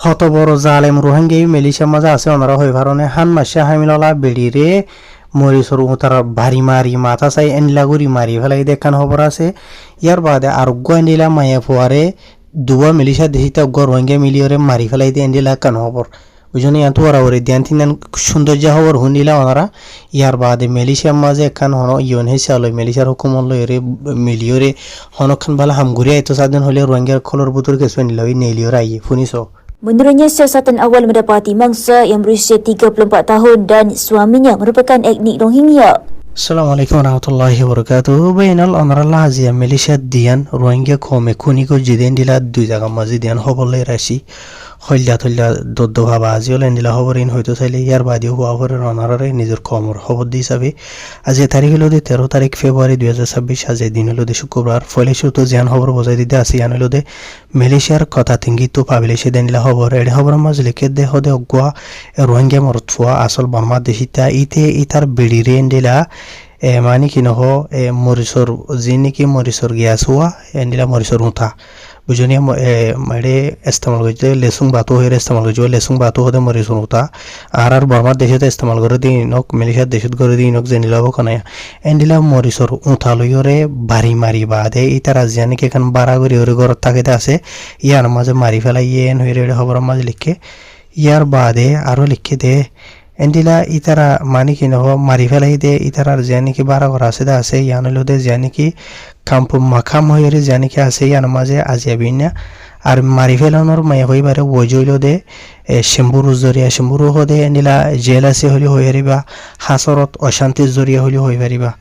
হত বড় জালেম রোহিঙ্গা মেলিশিয়ার মাঝে আছে ওনারা হয়ে কারণে হান মাসে হামিললা বেড়িরে মরিসর তার ভারী মারি মাথা চাই এনলাগুড়ি মারি ফেলাই দেখান খবর আছে। ইয়ার বাদে আরোগ্য এন্ডিলা মায়া ফুয়ারে দুয়া মিলিশিয়া দেশিতা রোহিঙ্গা মিলিয়রে মারি ফেলাই দিয়ে এন্ডিলা কান খবর বুঝনি এত ওরা ওরে দিয়ান তিন সৌন্দর্য খবর শুনিলা ওনারা। ইয়ার বাদে মেলিশিয়ার মাঝে এখান হন ইয়ন হেসে আলো মেলিশিয়ার হুকুমত লইরে মিলিয়রে হনখান ভালো হামগুড়ি আইতো সাদিন হলে রোহিঙ্গার খোলর বুতুর কেসু নিল ওই নেলিয়র আই শুনিস। Menurutnya, siasatan awal mendapati mangsa yang berusia 34 tahun dan suaminya merupakan etnik Rohingya. Assalamualaikum warahmatullahi wabarakatuh. Bainal onarallah azia Malaysia dian Rohingya kome kuni ko jiden dila dui jaga mazi dian hobolle rashi হইলা থইলা দদ্দ ভাবা আজিও লেন্দিলা খবরিন হয়তো চাইলে ইয়ার বাদিও হওয়া করে অনারে নিজের কমর খবর দি হিসাবে আজ তারিখ হলো 13 তারিখ ফেব্রুয়ারি 2026 আজ দিন হলো শুক্রবার ফলে শুধু জিয়ান খবর বোঝাই দিতে আসি ইয়ান হলো মালয়েশিয়ার কথা থিঙ্গি তো পাবিলে সে দেনিলা খবর এডে খবর মাঝ লিখে দে হদে অগুয়া রোহিঙ্গা মরতুয়া আসল বার্মা দেশিতা ইতে ইতার বেড়িরে এন্ডিলা মানি কি নহ মরিসর যি নাকি মরিসর গ্যাস হওয়া এন্ডিলা মরিসর উঠা বুঝনি মেরে ইস্তেমাল করছে লেসুং বাতো হয়ে ইস্তেমাল করছে লেসুং বাতো হতে মরিসর উঠা আর বার্মার দেশে ইস্তেমাল করে দিই নক মালয়েশিয়ার দেশত করে দিই নক জেনিলাব কানায় এন্ডিলা মরিসর উঠা লইরে বাড়ি মারি বাদে ইতার আজিয়া নাকি এখন বাড়া করে ওরে ঘর থাকিতে আছে ইয়ার মাঝে মারি ফেলাই ইয়েন হয়ে রেড়ে খবর মাঝে লিখে ইয়ার বাদে আরো লিখে দে এন্ডিলা ইতারা মানি কি নহ মারি ফেলাই দে ইতারার যে নাকি বাড়া করা আছে ইয়ান হলো দে যে নাকি কাম্পু মাখাম হয়ে যে নাকি আছে ইয়ান মাঝে আজিয়াবি না আর মারি ফেলানোর মায়া হইবারে ওজইল দে শ্যাম্বুর জরিয়া শ্যাম্বুরও হদে এন্ডিলা জেল আছে হলি হয়ে হারিবা হাসরত অশান্তির জরিয়া হলি হয়ে পারিবা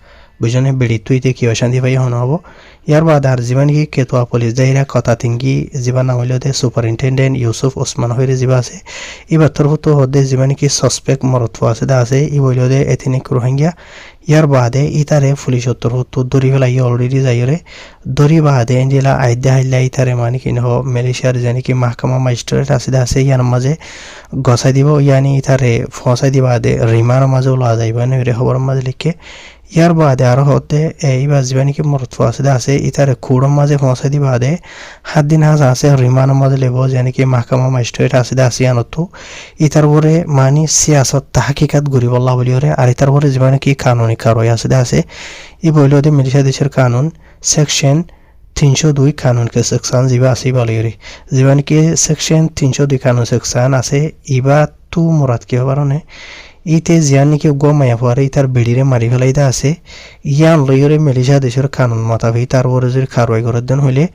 বুঝনে বেড়ি তুইতে কি অশান্তি পাই হন হব। ইয়ার বাদ আর জীবন কি কেতুয়া পুলিশ যাইরা কথা তিঙ্গি জীবন নাম হইল দে সুপারিনটেন্ডেন্ট ইউসুফ ওসমান হইরে জীবা আছে এবার তরফতো হদে জীবন কি সসপেক্ট মরতফ আছে দা আছে ই বইল দে এথনিক রোহিঙ্গা। ইয়ার বাদে ইতারে পুলিশের তরফতো দড়ি ফেলাই অলরেডি যাইরে দড়ি বাদে এন্ডিলা আইদা হাইলা ইতারে মানে কি নহ মালয়েশিয়ার যে নাকি মাহকামা ম্যাজিস্ট্রেট আছে দা আছে ইয়ার মাঝে গছাই দিব ইয়ানি ইতারে ফসাই দিবা দে রিমার মাঝে ওলা যাইবা নইরে খবর মাঝে লিখে। ইয়ার বাদে আরো হতে এইবার জীবা নাকি মরত আছে আছে ইতারে খুড়োর মাঝে পৌঁছাই দি বাদে 7 দিন হাজ আছে রিমানের মাঝে লেব যে নাকি মাহকামা ম্যাজিস্ট্রেট আছে আছে আনতো ইতার পরে মানি সিয়াসত তাহকিকাত ঘুরি বল্লা বলি ওরে আর ইতার পরে জীবা নাকি কানুনি কারই আছে ই বইল দে মালয়েশিয়া দেশের কানুন সেকশন 302 কানুন কে সেকশন জিবা আছে বলি রে জীবা নাকি সেকশন 302 কানুন সেকশন আছে ইবা তু মুরাদ কি হবারনে ইতে জিয়ান নাকি গো মায়া ফুয়ারে ইতার বেড়িরে মারি ফেলাইতে আছে ইয়ান লইরে মালয়েশিয়া দেশের কানুন মোতাবেক তার পরে যদি কারওয়াই করার দেন হইলে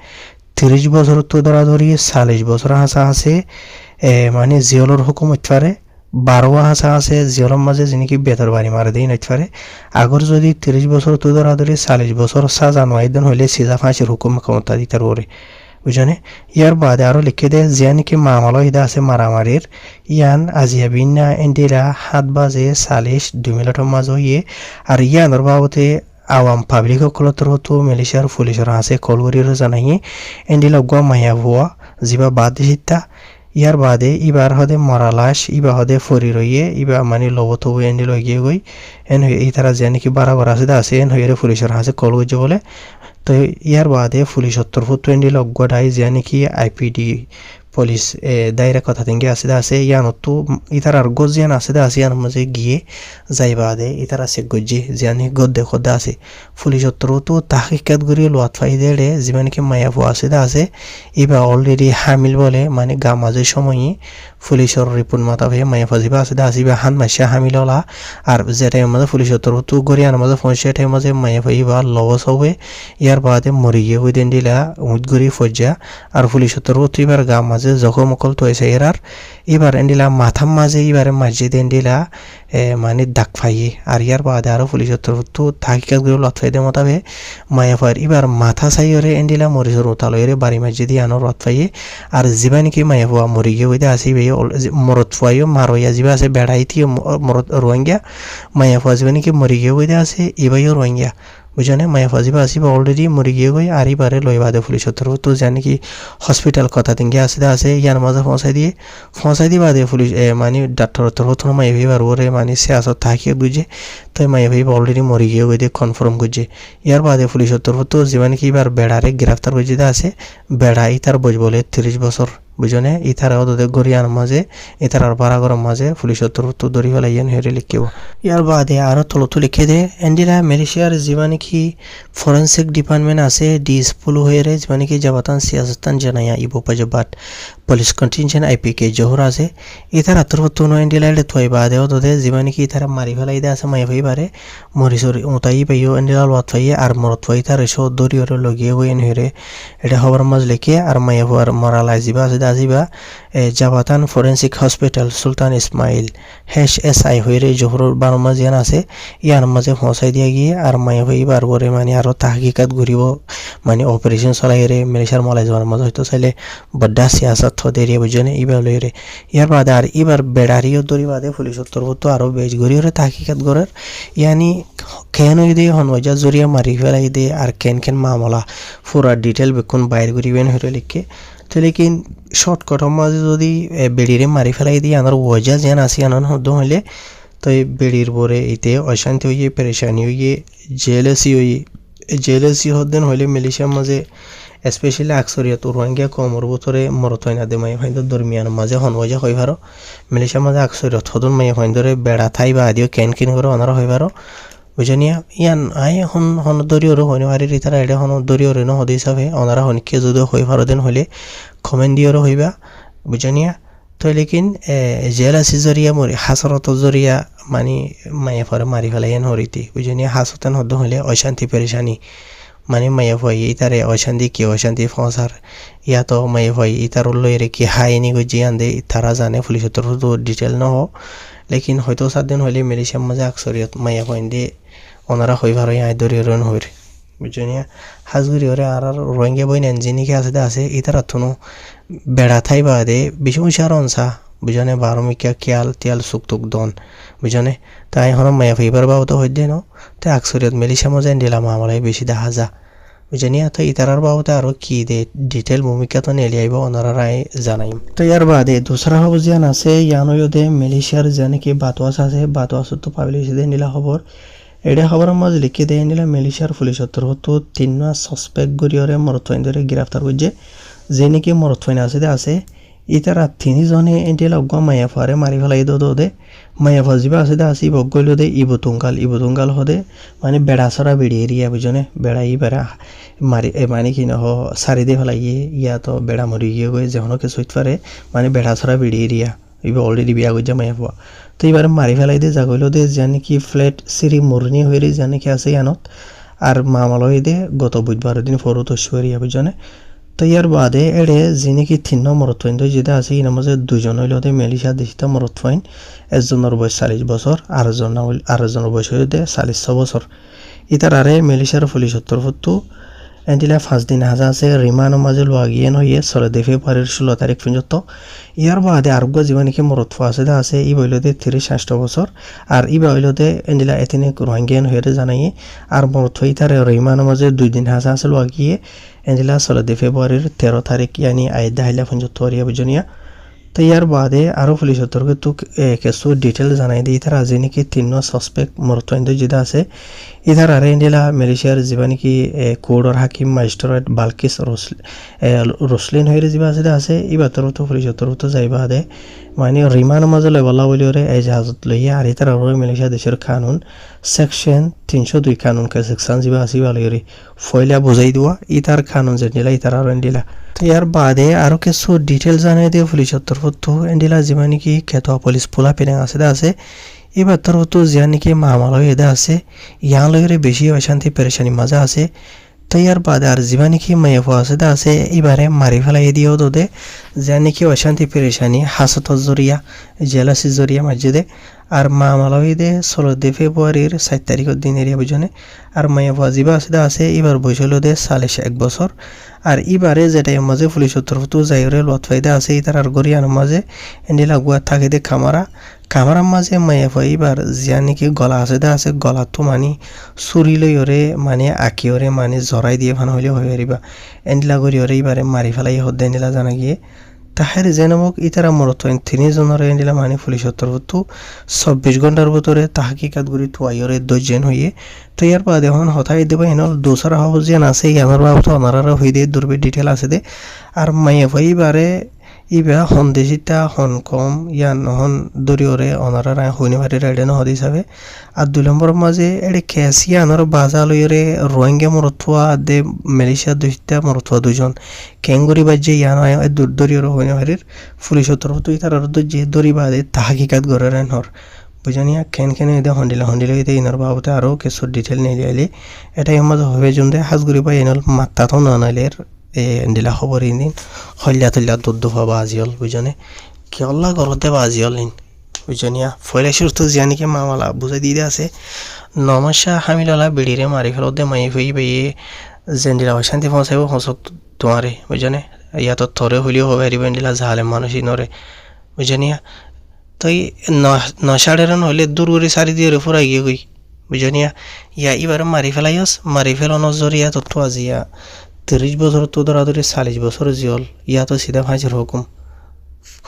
30 বছর তো ধরা ধরি 40 বছর হাসা আছে মানে জিয়লর হুকুম হইতে পারে 12 হাসা আছে জিয়লর মাঝে যিনি বেতর বাড়ি মারে দেই নইতে পারে আগর যদি 30 বছর তো ধরা ধরি 40 বছর সাজা নয় দেন হইলে সিজা ফাঁসির হুকুম ক্ষমতা দিতার ওরে বুঝনে। ইয়ার বাদে আরো লিখে দে যে নাকি মামলা হিদা আছে মারামারির ইয়ান আজিয়া বিনা এন্ডিলা 7 বাজে 2 মিনিটের মাঝে ইয়ে আর ইয়ানোর বাবতে আওয়াম পাবলিক সকলতর হতো মালয়েশিয়ার পুলিশের আছে কলগরির জানাই এন্ডিলা গো মায়া ভুয়া জিবা বাদ দিতা। ইয়ার বাদে ইবার হদে মরা লাশ ইবা হদে ফরি রইয়ে ইবা মানে লবত এন্ডি লই গিয়ে গই এন এই তারা যে নাকি বারাবার আছে এন হইরে পুলিশের আছে কলগজ বলে তো ইয়ার বাদে পুলিশের তরফ 20 লগ গড়াই যে নাকি আইপিডি পুলিশ দায়রা কথা তিনকে আছে ইয়ানতো ইতার আর গজিয়ান আছে ইয়ান মাঝে গিয়ে যাই বাদে ইতার আছে গজি জানি গদ্দে খোদা আছে পুলিশের তরফ তো তাহকিকাত করি লোয়াত ফাইদে রে জীবন কি মায়া ফো আছে এবার অলরেডি হামিল বলে মানে গা মাঝে সময় পুলিশের রিপোর্ট মাতাবে মায়া ফাজিবা আছে বা হান মাসে হামিল হলা আর যে টাইম মাঝে পুলিশের তরফ তো গরিয়ান মাঝে পৌঁছে টাইম মাঝে মায়া ফাইবা লবস হবে ইয়ার বাদে মরি গিয়ে ওই দিন দিলা উঠ গড়ি ফজা আর পুলিশের তরফ তো এবার গা মাঝে জখম অকল তো এসে এরার এবার এন্ডিলা মাথার মাঝে এবারে মসজিদ এন্ডিলা মানে দাগ ফাইয়ে আর ইয়ার বাদে আরো পুলিশের তরফ তো তাহকিকাত করে লত ফাইদে মোতাবে মায়া ফার এবার মাথা চাইরে এন্ডিলা মরিসর উতালো এরে বাড়ি মসজিদ আনো রত ফাইয়ে আর জিবা নাকি মায়া ফুয়া মরি গিয়ে ওইতে আসি মরত ফুয়াইও মারইয়া জিবা আছে বেড়াইতি মরত রোহিঙ্গা মায়া ফুয়া জিবা নাকি মরি গিয়ে ওইতে আছে এবাইও রোহিঙ্গা বুঝনে মায়া ফাজিবা আসিবা অলরেডি মরি গিয়ে গই আর এবারে লই বাদে পুলিশের তরফ তো জানি কি হসপিটাল কথা তিনকে আছে ইয়ার মাঝে পৌঁছাই দিয়ে বাদে পুলিশ মানে ডাক্তারের তরফ তো মায়া ভাইবার ওরে মানে সে আসত থাকিয়ে বুঝে তো মায়া ভাইবা অলরেডি মরি গিয়ে গই দিয়ে কনফার্ম করছে ইয়ার বাদে পুলিশের তরফ তো জীবন কি এবার বেড়ারে গ্রেফতার করছে আছে বেড়াই তার বজ বলে 30 বছর বুঝনে ইতারা ওদের গরিয়ার মাঝে ইতারার বারাগরের মাঝে পুলিশের তরফ ধরি ফেলাইয়েন হেরে লিখিব ইয়ার বাদে আরও তলতো লিখে দে এন্ডিলা মালয়েশিয়ার যিমানে কি ফরেন্সিক ডিপার্টমেন্ট আছে ডিসপুল হয়ে যিমানে কি জাবাতান সিয়াসতান জানাইয়া ইবো পাজবাত পুলিশ কন্টিনজেন্ট আইপিকে জোহর আছে ইতারা তরফ এন্ডিলা থই বাদে ওদের যিমানে কি ইতারা মারি ফেলাই দে আছে মাইয়া ভাইবারে মরিসরি উতাই পাইও এন্ডিলা লওয়াত ফাইয়ে আর মরত ফাই তার এসো দরি ওরে লগিয়ে হইন হেরে এটা খবর মাঝ লিখে আর মাইয়া ভার মরালাই জিবা আছে আজিবা জাবাতান ফরেন্সিক হসপিটাল সুলতান ইসমাইল HSI হইরে জোহরের বারো মাঝ ইয়ান আছে ইয়ার মাঝে পৌঁছাই দিয়া গিয়ে আর মাইয়া ভাইবার বরে মানে আরো তাহকিকাত ঘুরিব মানে অপারেশন চলাই রে মালয়েশিয়ার মলাই যাওয়ার মাঝে হয়তো চাইলে বড্ডা সিয়াসত থদেরিয়া বুঝনে ইবার লইরে ইয়ার বাদে আর ইবার বেড়ারিও দরি বাদে পুলিশের তরফ আরো বেশ ঘুরিয়ে তাহকিকাত গড়ের ইয়ানি কেন দে হনওয়াজা জরিয়া মারি ফেলাই দে আর কেন মামলা পুরা ডিটেল বেকুন বাইর করিবেন হইলে লিখে তো লেকিন শর্টকটের মাঝে যদি বেড়িরে মারি ফেলাই দিয়ে আনার ওয়াজা যেন আসি আনান হদ্দ হইলে তো এই বেড়ির পরে এতে অশান্তি হইয়ে পেরেশানি হইয়ে জেলেসি হদ্দেন হইলে মালয়েশিয়ার মাঝে স্পেশালি আকসরিয়াত রোহিঙ্গা কমর বছরে মরত হয় না দে মাই ফাইন্দর দরমিয়ান মাঝে হনওয়াজা হই ভারো মালয়েশিয়ার মাঝে আকসরিয়াত হদন মাই ফাইন্দরে বেড়া থাই বা আদিও কেন করে অনারা হই ভারো বুঝনিয়া ইয়ান আই হন দরিয়র হইন আর রিতারা এডে হন দরিয়র ন হদি হিসাবে অনারা হনকে যদি হই ভারদেন হইলে কমেন্ট দিয়র হইবা বুঝনিয়া তো লেকিন জেলাসি জরিয়া মরি হাসরত জরিয়া মানে মাইয়া পরে মারি ফেলাইন হরিতি বুঝনিয়া হাসতেন হদ হইলে অশান্তি পেরেশানি মানে মাইয়া ভয় ইতারে অশান্তি কি অশান্তি ফসার ইয়া তো মাইয়া ভয় ইতার লইরে কি হাইনি গজি আন্দে তারা জানে পুলিশের তরফ ডিটেল ন হ লেকিন হয়তো 7 দিন হইলে মালয়েশিয়ার মাঝে আকসরিয়ত মাইয়া পয়েন্টে ওনারা হই ভালো আই দরি রন হইরে বুঝনিয়া হাজগুড়ি ওরে আর রোহিঙ্গা বই নেন যিনিকে আছে ইতার থুনো বেড়া থাই বাদে বেশি উষার অনসা বুঝনে বারমিকা কিয়াল তিয়াল সুকতুক দন বুঝনে তাই হন মাইয়া ফাইবার বাবু তো হইদে ন তাই আকসরিয়ত মালয়েশিয়ার মাঝে দিলাম আমলাই বেশি দেখা যা বুঝনিয়া তো ইতারার বাবুতে আরো কি দে ডিটেল ভূমিকা তো নেলি আইব ওনারাই জানাইম তো ইয়ার বাদে দুসরা খবর জিয়ান আছে ইয়ানো দে মালয়েশিয়ার জানে কি বাতওয়াস আছে বাতওয়াস তো পাবলিশ দে নিলা খবর এটা খবরের মাঝে লিখে দেয় নিলা মালয়েশিয়ার পুলিশের তরফ তো 3 সাসপেক্ট গরিয়রে মরতফাইন ধরে গ্রেফতার করছে যে নাকি মরতফাইন আছে ইতারা 3 জনে এন্টিলা গো মাইয়া ফারে মারি ফেলাই দে মাইয়া ফাজিবা আছে বগল দে ইবতুঙ্গাল হদে মানে বেড়াছরা বেড়ি এরিয়া বুঝনে বেড়া বেড়া মারি মানে কি নহ সারি দে ফেলাইয়ে ইয়া তো বেড়া মরি গিয়ে গয়ে যেন কিছু পারে মানে বেড়াছরা বেড়ি এরিয়া ইবে অলরেডি বিয়া গইজা মাইয়া ফুয়া তো এবারে মারি ফেলাই দে জাগইল দে জানি কি ফ্ল্যাট সিরি মরনি হইরে জানি কি আছে ইয়ানত আর মামালই দে গত বুধবার দিন ফরত শ্বরিয়া বুঝনে তো ইয়ার বাদে এড়ে যিনি কি 3 মরতফাইন তো যেটা আছে ইনার মাঝে 2 জন হইল দে মালয়েশিয়া দেশিত মরতফাইন একজনের বয়স 40 বছর আর একজনের বয়স হইল দে 40 বছর ইতার আরে মালয়েশিয়ার পুলিশের তরফ তো এন্ডিলা 5 দিন হাজা আছে রিমান্ডের মাঝে লওয়া গিয়ে হইয়ে 16 ফেব্রুয়ারির 16 তারিখ পর্যন্ত ইয়ার বাদে আরোগ্য জীবনে কি মরতফা আছে ই বইলতে 36 বছর আর ই বইলতে এন্ডিলা এতিনে রোহিঙ্গিয়ান হয়ে জানাইয়ে আর মরতফাই তার রিমান্ডের মাঝে 2 দিন হাজা আছে লওয়া গিয়ে এন্ডিলা 16 ফেব্রুয়ারির 13 তারিখ ইয়ানি আইদা হাইলা পর্যন্ত হরিয়া বুঝনিয়া তো ইয়ার বাদে আরো পুলিশের তরফে তো কিছু ডিটেল জানাই দিয়ে তারা যে নাকি 3 সাসপেক্ট মরতফাইন যেটা আছে ইধার আর এন্ডিলা মালয়েশিয়ার যিবা নাকি কোর্টর হাকিম ম্যাজিস্ট্রেট বালকিস রসলিন হয়ে যিবা আছে ইবা তরফ পুলিশের তরফ যাইবা দে মানে রিমান্ডের মাঝে লইবলা বলিওরে এই জাহাজত লইয়া আর ইতার মালয়েশিয়া দেশের কানুন সেকশন 302 কানুন কে সেকশন যিবা আছে বলিওরে ফয়লা বুঝাই দেওয়া ইতার কানুন যেনিলা ইতার আর এন্ডিলা তো ইয়ার বাদে আরো কিছু ডিটেল জানাই দিয়ে পুলিশের তরফ তো এন্ডিলা যিবা নাকি খেত পুলিশ পোলা পেনে আছে এবার তরফ তো যা নাকি মামালয় এদা আছে ইয়ার লইরে বেশি অশান্তি পেরেশানি মাজা আছে তো ইয়ার বাদে আর যিবা নাকি মাইফ আছে এবারে মারি ফেলাই দিয়েও দে যা নাকি অশান্তি পেরেশানি হাসত জরিয়া জেলাসি জরিয়া মসজিদে আর মামালয় দে 16 ফেব্রুয়ারির 7 তারিখের দিন এরিয়া বুঝনে আর মাইফ যিবা আছে এবার বয়সল দে 41 বছর আর এবারে যেটা মাঝে পুলিশের তরফ তো যাইরে লতফাইদা আছে তার আর গরিয়ার মাঝে এন্ডিলা গুয়া থাকে দে কামারার মাঝে মাইয়া এবার জিয়া নাকি গলা আছে গলা তো মানে চুরি লইরে মানে আঁকিওরে মানে জরাই দিয়ে ফান হইলে হয়ে পারিবা এন্ডিলা গরিয়রে এবারে মারি ফেলাই হদ্দে এন্ডিলা জানা গিয়ে তাহের জেনমক ইতারা মরতফাইন 3 জনের এন্ডিলা মানে পুলিশের তরফ তো 24 ঘন্টার ভিতরে তাহকিকাত গুরি তোয়াইরে 2 জন হইয়ে তো ইয়ার বাদ এখন হঠাৎ দেব এনর দোসরা হাউস যেন আছে ইয়ানোর বাবু তো ওনারা হই দে দুর্বে ডিটেল আছে দে আর মাইয়া এবারে ইবা হন দেশিতা হন কম ইয়ান হন দরিয়রে অনারা রায় হইনি ভারি রাইডে নহদি হিসাবে আর 2 নম্বর মাঝে এড়ে খেসিয়া আনার বাজা লইরে রোহিঙ্গা মরতুয়া দে মালয়েশিয়া দুইটা মরতুয়া দুজন কেঙ্গুরি বাজে ইয়ান হয় দরিয়রে হইনি ভারির পুলিশের তরফ তুই তার যে দরি বাদে তাহাকিকাত গড়ে রেন হর বুঝানিয়া কেন এদে হন্ডিলা এদে ইনার বাবতে আরও কিছু ডিটেল নিয়ে আইলে এটাই আমার হবে জুমদে হাজগুড়ি বা এনল মাত্তা তো না নাইলে দিলা খবর ইন হল্লা দুধ পাবা আজিল বুঝনে কেলা ঘরতে বা আজিল ইন বুঝনিয়া ফয়লা সুস্থ জিয়ানিকে মামালা বুঝাই দিয়ে আছে নমস্যা হামিলালা বিড়িরে মারি ফেলতে মাই ফই বেয়ে জেন্ডিলা শান্তি পৌঁছাইব হসত তোমারে বুঝনে ইয়াত থরে হলিও হবে হারিবেন্ডিলা জাহালে মানুষই নরে বুঝনিয়া তই নশাড়ের হলে দূর করে সারি দিয়ে ফুরাই গিয়ে গই বুঝনিয়া ইয়া এবার মারি ফেলানোর জরিয়া তত্ত্ব আজিয়া 30 বছর তো ধরাধরি 40 বছর জিয়ল ইয়া তো সিধা ফাঁসির হুকুম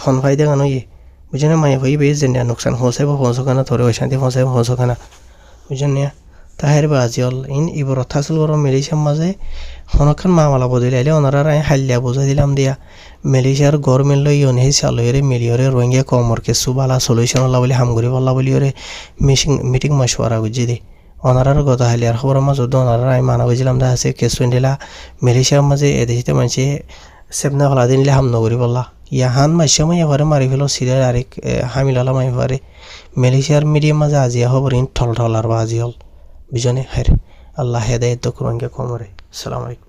খন ফাইদা কেন ইয়ে বুঝে না মাই হই বেশ জেন্ডিয়া নোকসান পৌঁছাইব পৌঁছখানা ধরে অশান্তি পৌঁছাইব পৌঁছখানা বুঝেন নিয়া তাহের বা আজিয়ল ইন ইবর থাকছিল বড় মেলেশিয়ার মাঝে হনখান মামালা বদলে আইলে ওনারা রায় হাল্লিয়া বুঝাই দিলাম দিয়া মেলেশিয়ার গভর্নমেন্ট লই অনেক চালইরে মিলিয়রে রোহিঙ্গা কমরকে সুবালা সলিউশন আল্লাহ বলে হামগুড়ি বল্লা বলিওরে মিটিং মাসওয়ারা বুঝি দে অনারার গত হালিয়ার খবরের মাঝে ওনারা রায় মানা বুঝলাম দা আছে কেসুন দিলা মেলেশিয়ার মাঝে এদেশিতে মানুষে সেবনা ফলা দিলে হাম নগরি বললা ইয়াহান মাসে মাই এবারে মারি ফেলো সিরিয়ার আরেক হামিলালা মাই এবারে মালয়েশিয়ার মিডিয়াম মাঝে আজিয়া খবর ইন ঠল আর বা আজিহল বিজনে হের আল্লাহ হেদায়ত করঙ্গে কমরে আসসালামু আলাইকুম